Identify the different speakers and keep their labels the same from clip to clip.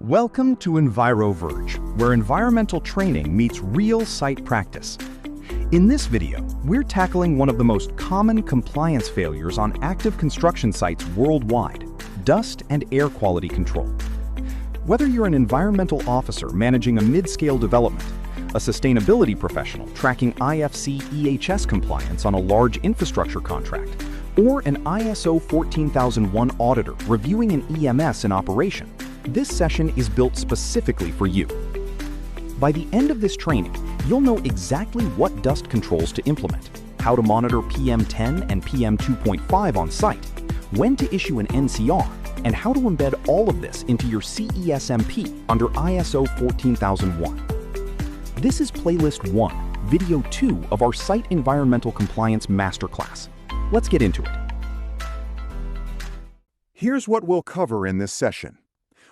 Speaker 1: Welcome to EnviroVerge, where environmental training meets real site practice. In this video, we're tackling one of the most common compliance failures on active construction sites worldwide: dust and air quality control. Whether you're an environmental officer managing a mid-scale development, a sustainability professional tracking IFC EHS compliance on a large infrastructure contract, or an ISO 14001 auditor reviewing an EMS in operation, this session is built specifically for you. By the end of this training, you'll know exactly what dust controls to implement, how to monitor PM10 and PM2.5 on site, when to issue an NCR, and how to embed all of this into your CESMP under ISO 14001. This is Playlist 1, Video 2 of our Site Environmental Compliance Masterclass. Let's get into it.
Speaker 2: Here's what we'll cover in this session.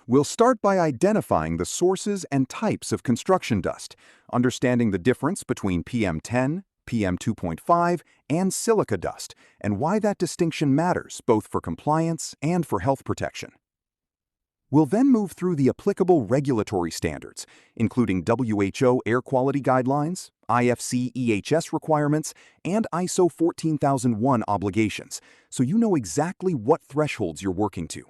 Speaker 2: We'll start by identifying the sources and types of construction dust, understanding the difference between PM10, PM2.5, and silica dust, and why that distinction matters both for compliance and for health protection. We'll then move through the applicable regulatory standards, including WHO air quality guidelines, IFC EHS requirements, and ISO 14001 obligations, so you know exactly what thresholds you're working to.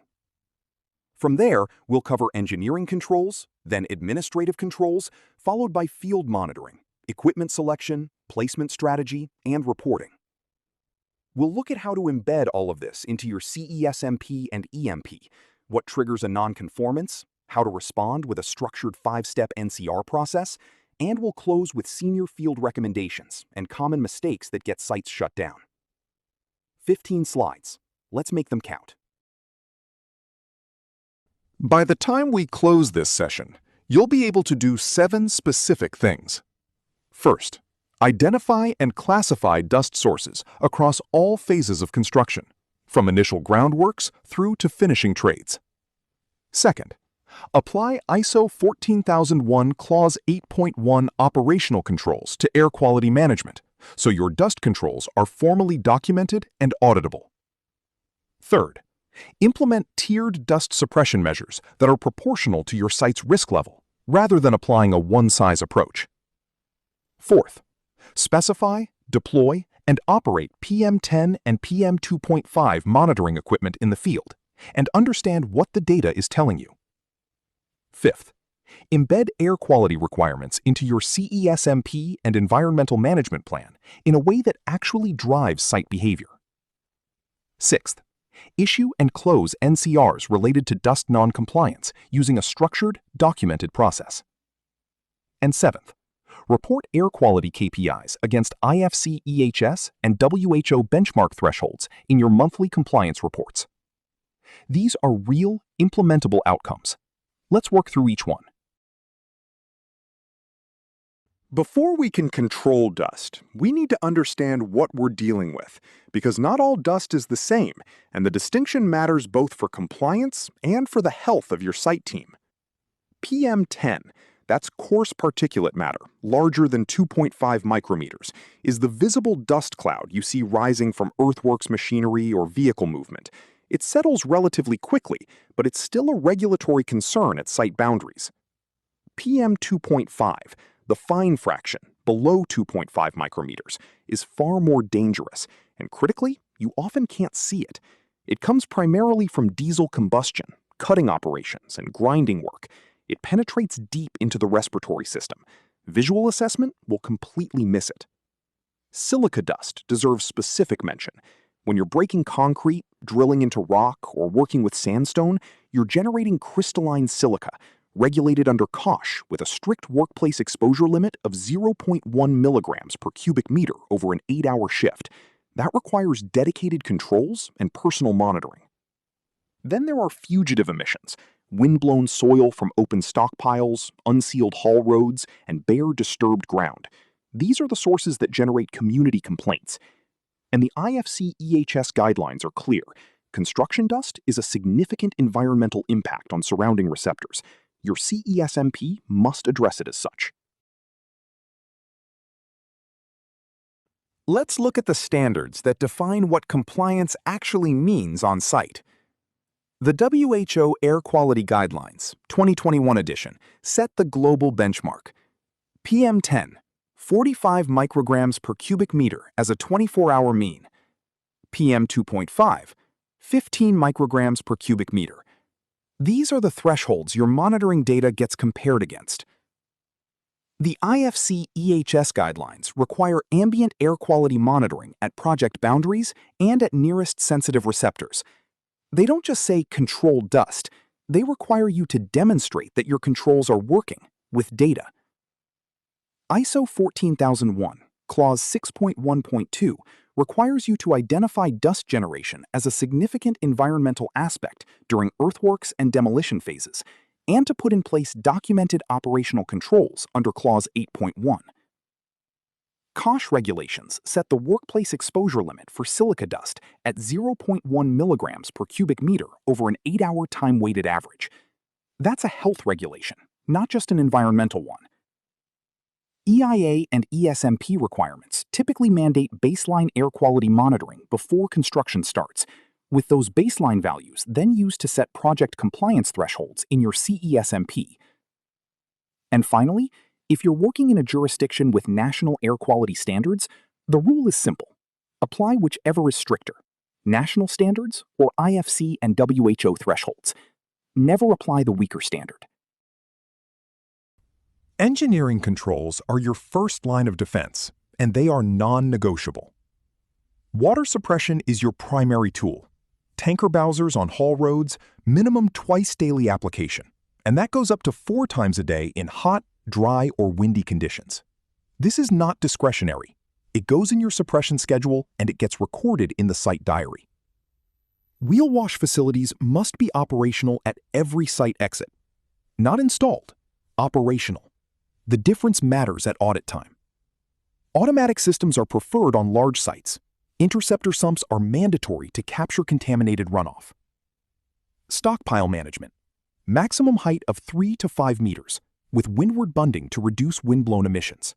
Speaker 2: From there, we'll cover engineering controls, then administrative controls, followed by field monitoring, equipment selection, placement strategy, and reporting. We'll look at how to embed all of this into your CESMP and EMP, what triggers a nonconformance, how to respond with a structured 5-step NCR process, and we'll close with senior field recommendations and common mistakes that get sites shut down. 15 slides. Let's make them count.
Speaker 3: By the time we close this session, you'll be able to do 7 specific things. First, identify and classify dust sources across all phases of construction, from initial groundworks through to finishing trades. Second, apply ISO 14001 Clause 8.1 operational controls to air quality management, so your dust controls are formally documented and auditable. Third, implement tiered dust suppression measures that are proportional to your site's risk level, rather than applying a one-size approach. Fourth, specify, deploy, and operate PM10 and PM2.5 monitoring equipment in the field, and understand what the data is telling you. Fifth, embed air quality requirements into your CESMP and environmental management plan in a way that actually drives site behavior. Sixth, issue and close NCRs related to dust non-compliance using a structured, documented process. And seventh, report air quality KPIs against IFC EHS and WHO benchmark thresholds in your monthly compliance reports. These are real, implementable outcomes. Let's work through each one.
Speaker 2: Before we can control dust, we need to understand what we're dealing with, because not all dust is the same, and the distinction matters both for compliance and for the health of your site team. PM10, that's coarse particulate matter, larger than 2.5 micrometers, is the visible dust cloud you see rising from earthworks machinery or vehicle movement. It settles relatively quickly, but it's still a regulatory concern at site boundaries. PM2.5, the fine fraction, below 2.5 micrometers, is far more dangerous, and critically, you often can't see it. It comes primarily from diesel combustion, cutting operations, and grinding work. It penetrates deep into the respiratory system. Visual assessment will completely miss it. Silica dust deserves specific mention. When you're breaking concrete, drilling into rock, or working with sandstone, you're generating crystalline silica, regulated under COSH with a strict workplace exposure limit of 0.1 milligrams per cubic meter over an 8-hour shift. That requires dedicated controls and personal monitoring. Then there are fugitive emissions, wind-blown soil from open stockpiles, unsealed haul roads, and bare disturbed ground. These are the sources that generate community complaints. And the IFC EHS guidelines are clear. Construction dust is a significant environmental impact on surrounding receptors. Your CESMP must address it as such.
Speaker 1: Let's look at the standards that define what compliance actually means on site. The WHO Air Quality Guidelines, 2021 edition, set the global benchmark. PM10, 45 micrograms per cubic meter as a 24-hour mean. PM2.5, 15 micrograms per cubic meter. These are the thresholds your monitoring data gets compared against. The IFC EHS guidelines require ambient air quality monitoring at project boundaries and at nearest sensitive receptors. They don't just say control dust, they require you to demonstrate that your controls are working with data. ISO 14001, Clause 6.1.2, requires you to identify dust generation as a significant environmental aspect during earthworks and demolition phases, and to put in place documented operational controls under Clause 8.1. COSH regulations set the workplace exposure limit for silica dust at 0.1 milligrams per cubic meter over an 8-hour time-weighted average. That's a health regulation, not just an environmental one. EIA and ESMP requirements typically mandate baseline air quality monitoring before construction starts, with those baseline values then used to set project compliance thresholds in your CESMP. And finally, if you're working in a jurisdiction with national air quality standards, the rule is simple. Apply whichever is stricter, national standards or IFC and WHO thresholds. Never apply the weaker standard.
Speaker 3: Engineering controls are your first line of defense, and they are non-negotiable. Water suppression is your primary tool. Tanker bowsers on haul roads, minimum twice daily application, and that goes up to 4 times a day in hot, dry, or windy conditions. This is not discretionary. It goes in your suppression schedule and it gets recorded in the site diary. Wheel wash facilities must be operational at every site exit. Not installed, operational. The difference matters at audit time. Automatic systems are preferred on large sites. Interceptor sumps are mandatory to capture contaminated runoff. Stockpile management. Maximum height of 3 to 5 meters, with windward bunding to reduce windblown emissions.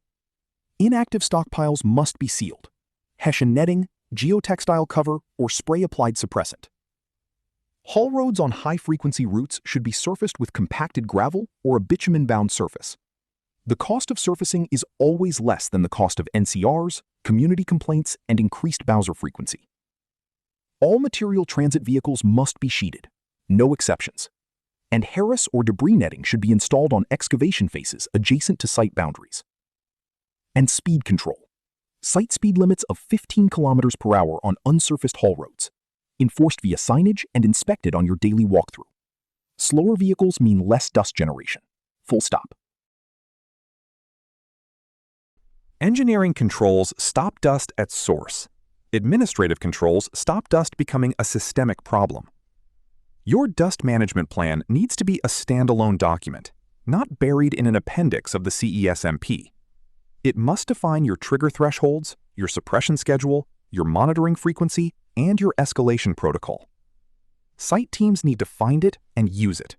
Speaker 3: Inactive stockpiles must be sealed. Hessian netting, geotextile cover, or spray-applied suppressant. Haul roads on high-frequency routes should be surfaced with compacted gravel or a bitumen-bound surface. The cost of surfacing is always less than the cost of NCRs, community complaints, and increased bowser frequency. All material transit vehicles must be sheeted, no exceptions. And Harris or debris netting should be installed on excavation faces adjacent to site boundaries. And speed control. Site speed limits of 15 kilometers per hour on unsurfaced haul roads, enforced via signage and inspected on your daily walkthrough. Slower vehicles mean less dust generation. Full stop.
Speaker 1: Engineering controls stop dust at source. Administrative controls stop dust becoming a systemic problem. Your dust management plan needs to be a standalone document, not buried in an appendix of the CESMP. It must define your trigger thresholds, your suppression schedule, your monitoring frequency, and your escalation protocol. Site teams need to find it and use it.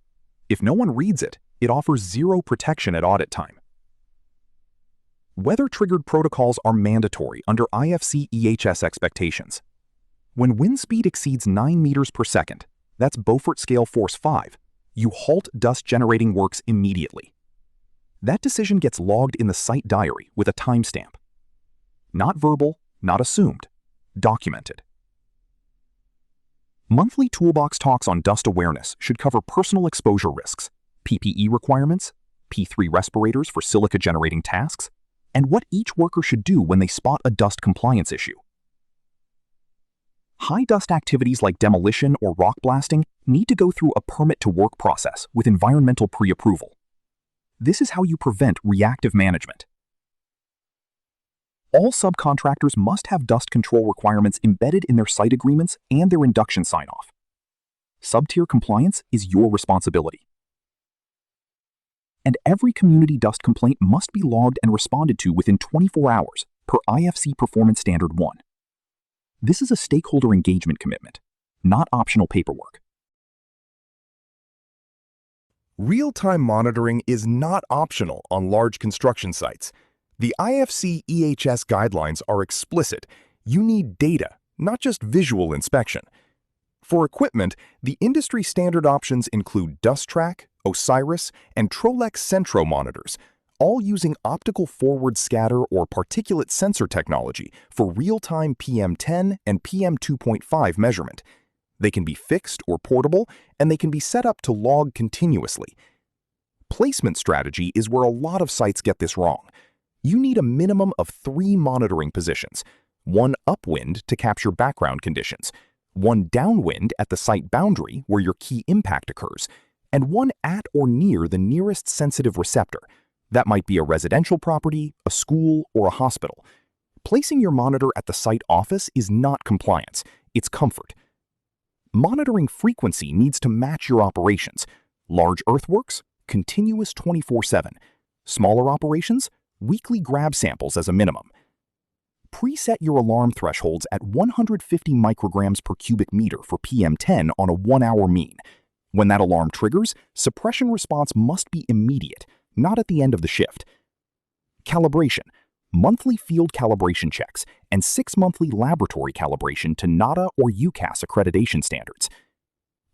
Speaker 1: If no one reads it, it offers zero protection at audit time. Weather-triggered protocols are mandatory under IFC EHS expectations. When wind speed exceeds 9 meters per second, that's Beaufort Scale Force 5, you halt dust-generating works immediately. That decision gets logged in the site diary with a timestamp. Not verbal, not assumed, documented. Monthly toolbox talks on dust awareness should cover personal exposure risks, PPE requirements, P3 respirators for silica-generating tasks, and what each worker should do when they spot a dust compliance issue. High dust activities like demolition or rock blasting need to go through a permit-to-work process with environmental pre-approval. This is how you prevent reactive management. All subcontractors must have dust control requirements embedded in their site agreements and their induction sign-off. Sub-tier compliance is your responsibility. And every community dust complaint must be logged and responded to within 24 hours per IFC Performance Standard 1. This is a stakeholder engagement commitment, not optional paperwork.
Speaker 3: Real-time monitoring is not optional on large construction sites. The IFC EHS guidelines are explicit. You need data, not just visual inspection. For equipment, the industry standard options include DustTrack, Osiris, and Trolex Centro monitors, all using optical forward scatter or particulate sensor technology for real-time PM10 and PM2.5 measurement. They can be fixed or portable, and they can be set up to log continuously. Placement strategy is where a lot of sites get this wrong. You need a minimum of 3 monitoring positions, one upwind to capture background conditions, one downwind at the site boundary where your key impact occurs, and one at or near the nearest sensitive receptor. That might be a residential property, a school, or a hospital. Placing your monitor at the site office is not compliance, it's comfort. Monitoring frequency needs to match your operations. Large earthworks, continuous 24/7. Smaller operations, weekly grab samples as a minimum. Preset your alarm thresholds at 150 micrograms per cubic meter for PM10 on a 1-hour mean. When that alarm triggers, suppression response must be immediate, not at the end of the shift. Calibration, monthly field calibration checks, and 6 monthly laboratory calibration to NADA or UCAS accreditation standards.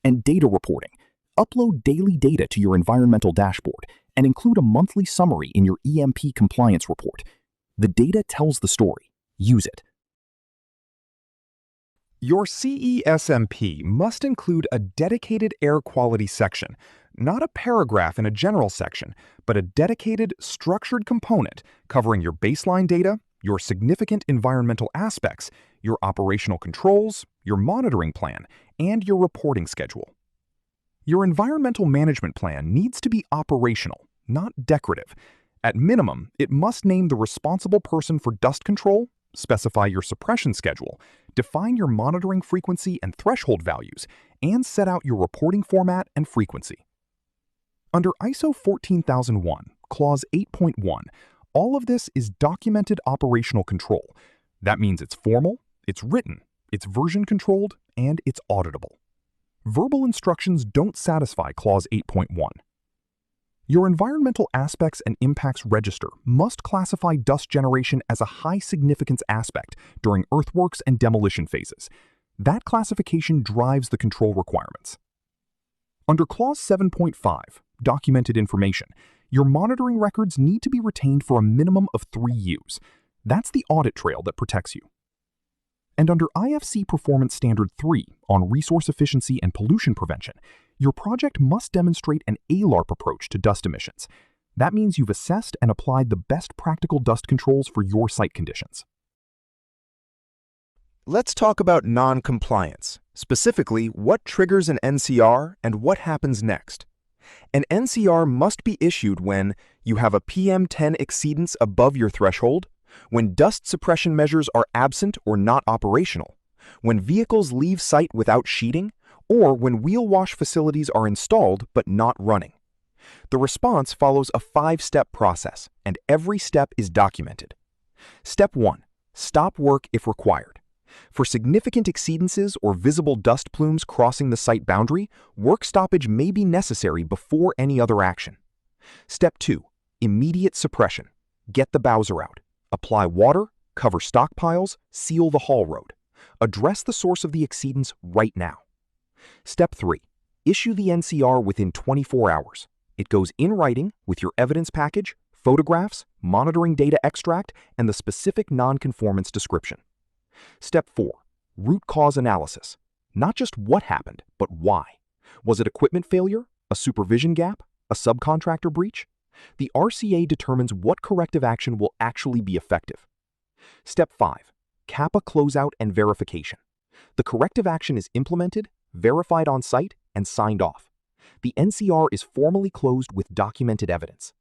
Speaker 3: And data reporting, upload daily data to your environmental dashboard and include a monthly summary in your EMP compliance report. The data tells the story. Use it.
Speaker 2: Your CESMP must include a dedicated air quality section, not a paragraph in a general section, but a dedicated, structured component covering your baseline data, your significant environmental aspects, your operational controls, your monitoring plan, and your reporting schedule. Your environmental management plan needs to be operational, not decorative. At minimum, it must name the responsible person for dust control, specify your suppression schedule, define your monitoring frequency and threshold values, and set out your reporting format and frequency. Under ISO 14001, Clause 8.1, all of this is documented operational control. That means it's formal, it's written, it's version controlled, and it's auditable. Verbal instructions don't satisfy Clause 8.1. Your environmental aspects and impacts register must classify dust generation as a high significance aspect during earthworks and demolition phases. That classification drives the control requirements. Under Clause 7.5, documented information, your monitoring records need to be retained for a minimum of 3 years. That's the audit trail that protects you. And under IFC Performance Standard 3 on resource efficiency and pollution prevention, your project must demonstrate an ALARP approach to dust emissions. That means you've assessed and applied the best practical dust controls for your site conditions.
Speaker 1: Let's talk about non-compliance, specifically what triggers an NCR and what happens next. An NCR must be issued when you have a PM10 exceedance above your threshold, when dust suppression measures are absent or not operational, when vehicles leave site without sheeting, or when wheel wash facilities are installed but not running. The response follows a 5-step process, and every step is documented. Step 1. Stop work if required. For significant exceedances or visible dust plumes crossing the site boundary, work stoppage may be necessary before any other action. Step 2. Immediate suppression. Get the Bowser out. Apply water, cover stockpiles, seal the haul road. Address the source of the exceedance right now. Step 3. Issue the NCR within 24 hours. It goes in writing with your evidence package, photographs, monitoring data extract, and the specific non-conformance description. Step 4. Root cause analysis. Not just what happened, but why. Was it equipment failure, a supervision gap, a subcontractor breach? The RCA determines what corrective action will actually be effective. Step 5. CAPA closeout and verification. The corrective action is implemented, verified on site, and signed off. The NCR is formally closed with documented evidence.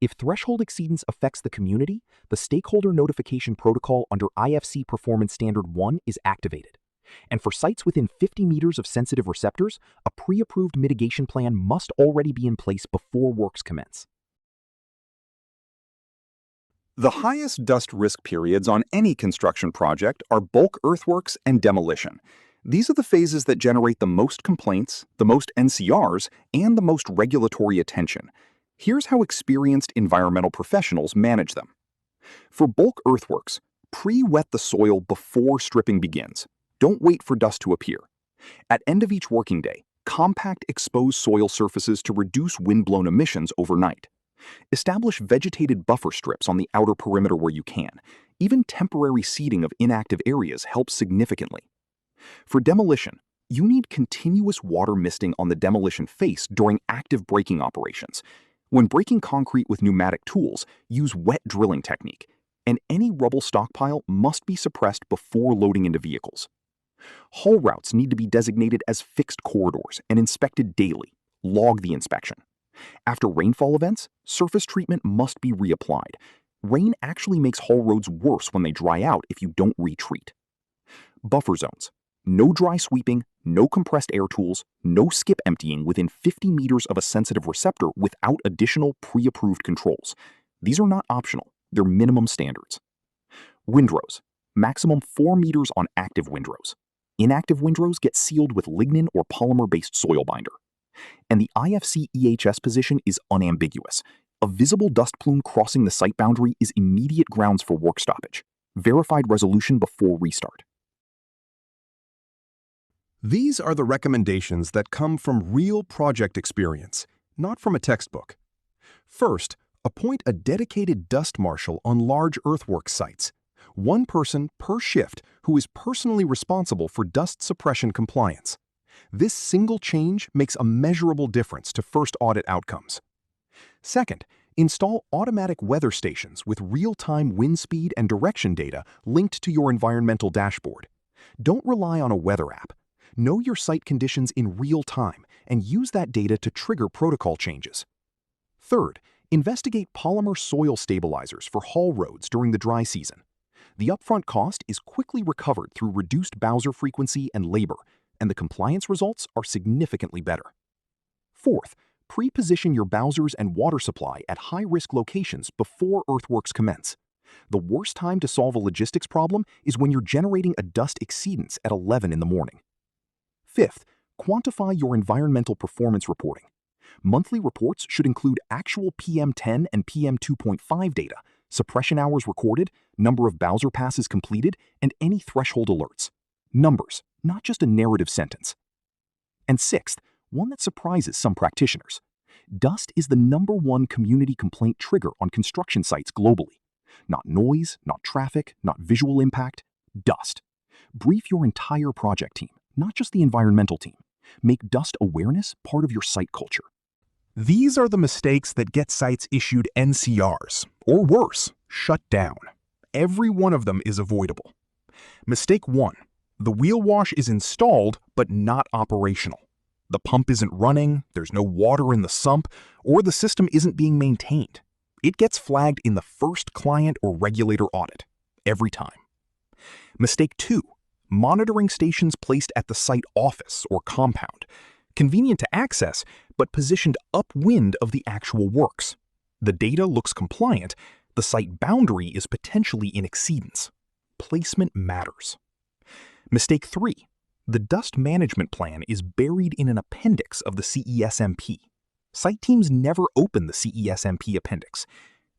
Speaker 1: If threshold exceedance affects the community, the stakeholder notification protocol under IFC Performance Standard 1 is activated. And for sites within 50 meters of sensitive receptors, a pre-approved mitigation plan must already be in place before works commence.
Speaker 2: The highest dust risk periods on any construction project are bulk earthworks and demolition. These are the phases that generate the most complaints, the most NCRs, and the most regulatory attention. Here's how experienced environmental professionals manage them. For bulk earthworks, pre-wet the soil before stripping begins. Don't wait for dust to appear.
Speaker 1: At end of each working day, compact exposed soil surfaces to reduce wind-blown emissions overnight. Establish vegetated buffer strips on the outer perimeter where you can. Even temporary seeding of inactive areas helps significantly. For demolition, you need continuous water misting on the demolition face during active braking operations. When breaking concrete with pneumatic tools, use wet drilling technique, and any rubble stockpile must be suppressed before loading into vehicles. Haul routes need to be designated as fixed corridors and inspected daily. Log the inspection. After rainfall events, surface treatment must be reapplied. Rain actually makes haul roads worse when they dry out if you don't retreat. Buffer zones. No dry sweeping, no compressed air tools, no skip emptying within 50 meters of a sensitive receptor without additional pre-approved controls. These are not optional, they're minimum standards. Windrows. Maximum 4 meters on active windrows. Inactive windrows get sealed with lignin or polymer-based soil binder. And the IFC EHS position is unambiguous. A visible dust plume crossing the site boundary is immediate grounds for work stoppage. Verified resolution before restart.
Speaker 3: These are the recommendations that come from real project experience, not from a textbook. First, appoint a dedicated dust marshal on large earthworks sites. One person per shift who is personally responsible for dust suppression compliance. This single change makes a measurable difference to first audit outcomes. Second, install automatic weather stations with real-time wind speed and direction data linked to your environmental dashboard. Don't rely on a weather app. Know your site conditions in real time and use that data to trigger protocol changes. Third, investigate polymer soil stabilizers for haul roads during the dry season. The upfront cost is quickly recovered through reduced Bowser frequency and labor, and the compliance results are significantly better. Fourth, pre-position your Bowsers and water supply at high-risk locations before earthworks commence. The worst time to solve a logistics problem is when you're generating a dust exceedance at 11 in the morning. Fifth, quantify your environmental performance reporting. Monthly reports should include actual PM10 and PM2.5 data, suppression hours recorded, number of Bowser passes completed, and any threshold alerts. Numbers, not just a narrative sentence. And sixth, one that surprises some practitioners. Dust is the #1 community complaint trigger on construction sites globally. Not noise, not traffic, not visual impact, dust. Brief your entire project team, not just the environmental team. Make dust awareness part of your site culture.
Speaker 2: These are the mistakes that get sites issued NCRs, or worse, shut down. Every one of them is avoidable. Mistake 1. The wheel wash is installed, but not operational. The pump isn't running, there's no water in the sump, or the system isn't being maintained. It gets flagged in the first client or regulator audit, every time. Mistake 2. Monitoring stations placed at the site office or compound. Convenient to access, but positioned upwind of the actual works. The data looks compliant, the site boundary is potentially in exceedance. Placement matters. Mistake 3. The dust management plan is buried in an appendix of the CESMP. Site teams never open the CESMP appendix.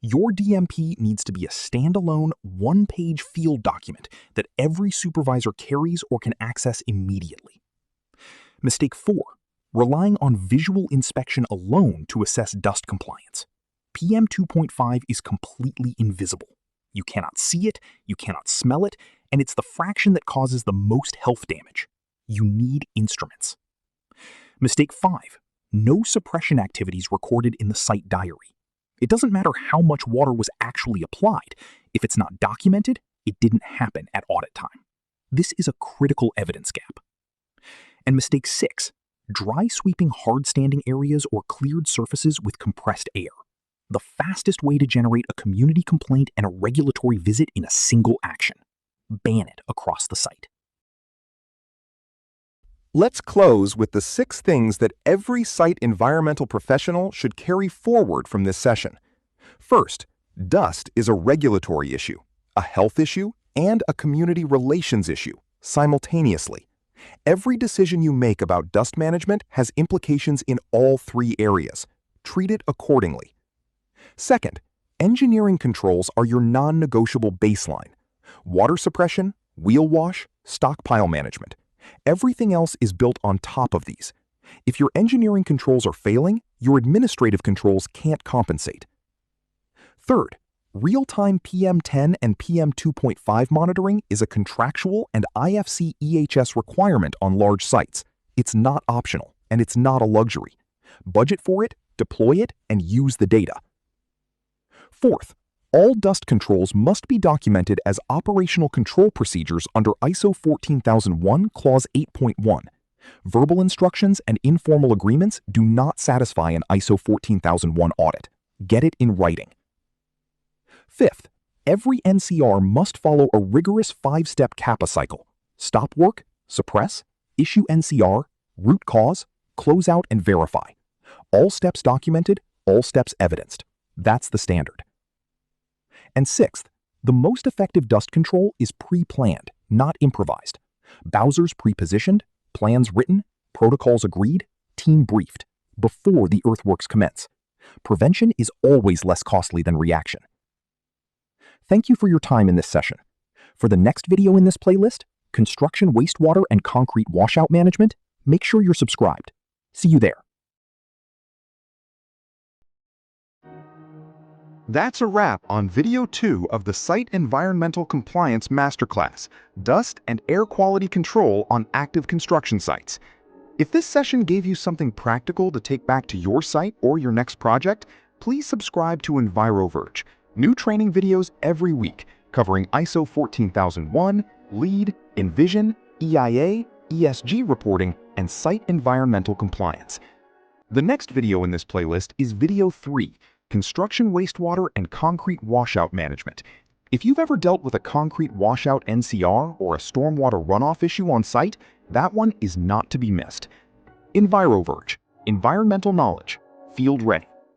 Speaker 2: Your DMP needs to be a standalone, one-page field document that every supervisor carries or can access immediately. Mistake 4. Relying on visual inspection alone to assess dust compliance. PM 2.5 is completely invisible. You cannot see it, you cannot smell it, and it's the fraction that causes the most health damage. You need instruments. Mistake 5. No suppression activities recorded in the site diary. It doesn't matter how much water was actually applied. If it's not documented, it didn't happen at audit time. This is a critical evidence gap. And mistake 6. Dry sweeping hard standing areas or cleared surfaces with compressed air. The fastest way to generate a community complaint and a regulatory visit in a single action. Ban it across the site.
Speaker 3: Let's close with the 6 things that every site environmental professional should carry forward from this session. First, dust is a regulatory issue, a health issue, and a community relations issue, simultaneously. Every decision you make about dust management has implications in all 3 areas. Treat it accordingly. Second, engineering controls are your non-negotiable baseline. Water suppression, wheel wash, stockpile management. Everything else is built on top of these. If your engineering controls are failing, your administrative controls can't compensate. Third, real-time PM10 and PM2.5 monitoring is a contractual and IFC EHS requirement on large sites. It's not optional, and it's not a luxury. Budget for it, deploy it, and use the data. Fourth, all dust controls must be documented as operational control procedures under ISO 14001 Clause 8.1. Verbal instructions and informal agreements do not satisfy an ISO 14001 audit. Get it in writing. Fifth, every NCR must follow a rigorous 5-step CAPA cycle: stop work, suppress, issue NCR, root cause, close out, and verify. All steps documented, all steps evidenced. That's the standard. And sixth, the most effective dust control is pre-planned, not improvised. Bowsers pre-positioned, plans written, protocols agreed, team briefed, before the earthworks commence. Prevention is always less costly than reaction. Thank you for your time in this session. For the next video in this playlist, Construction Wastewater and Concrete Washout Management, make sure you're subscribed. See you there.
Speaker 2: That's a wrap on video 2 of the Site Environmental Compliance Masterclass, Dust and Air Quality Control on Active Construction Sites. If this session gave you something practical to take back to your site or your next project, please subscribe to EnviroVerge. New training videos every week covering ISO 14001, LEED, Envision, EIA, ESG reporting, and site environmental compliance. The next video in this playlist is video 3, Construction Wastewater and Concrete Washout Management. If you've ever dealt with a concrete washout NCR or a stormwater runoff issue on site, that one is not to be missed. EnviroVerge, environmental knowledge, field ready.